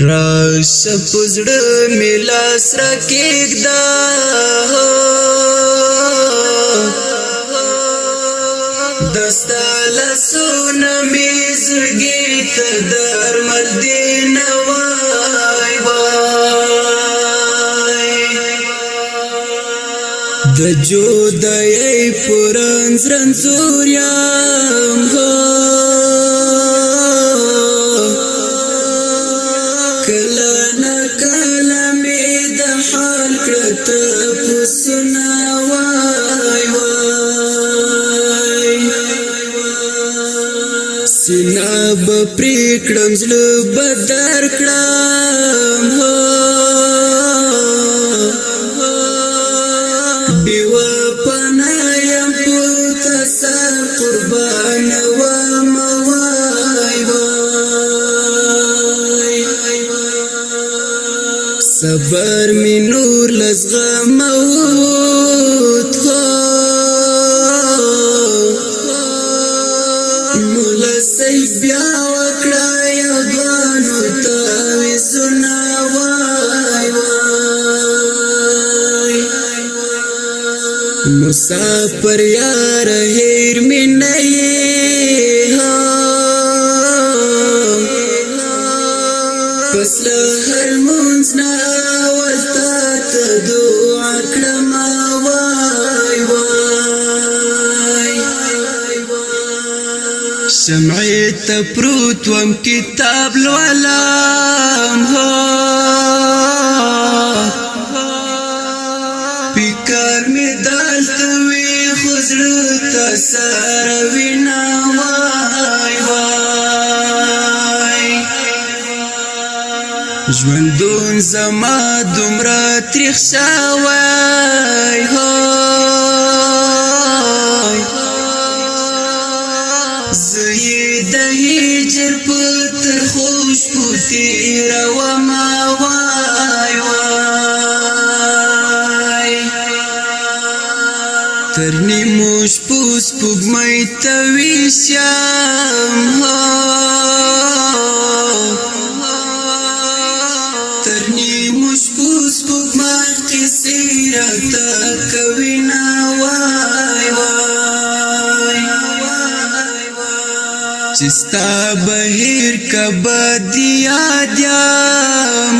راشه پزړه می لاس را کېږده دستا لاسونه می زړګي ته درمل دي نه وای وای د جودای پرنځ رنځور یم سینا بپریکړم زړه بدر کړم بیوا پنایم پوتا سر قربان وام وای وای صبر می نور لزغم موت بیا وکړه یو دوانو تعویذونه وای وای مسافر یار هیر می نه یې پس له هر لمونځ نه اول تا ته دعا کړم وای وای شمعی ته پروت وم کتاب لولم فکر می دلته وي خو زړه ته سره وینا وای وای ژوندون زما دومره تریخ شوی زه د هجر پتر خوشبو تیروما وای وای تر نیمو شپو سپوږمۍ ته ویشم تر نیمو شپو سپوږمۍ قصې راته کوینه وای وای چستا بهیر کبد یاد یم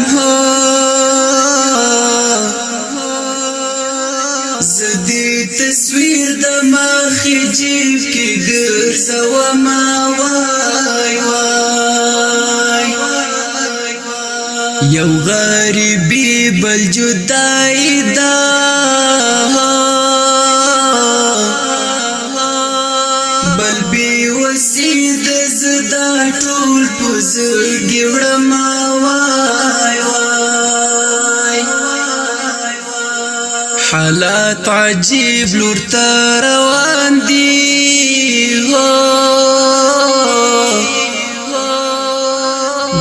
زدی تصویر د مخې جیب کې ګرځومه وای وای یو غریبي بل جدایي ده بل بی وسید زدا ټول پزړګي وړما وای وای حالات عجیب لور ته روان دي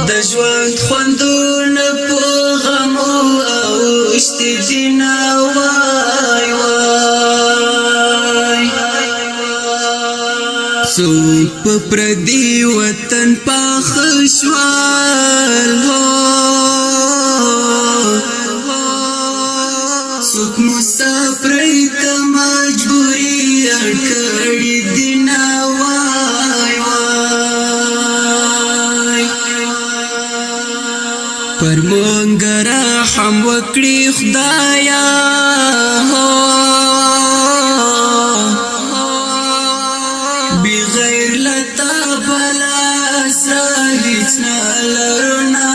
د ژوند خوندونه په غمو اوښتي دي نه وای وای څوک په پردي وطن پاخه شول څوک مسافرۍ ته مجبوري کړي دي نه وای وای پر مونږ رحم وکړي خدایا بغیر لتا بلا سا هیڅ نه لرو نه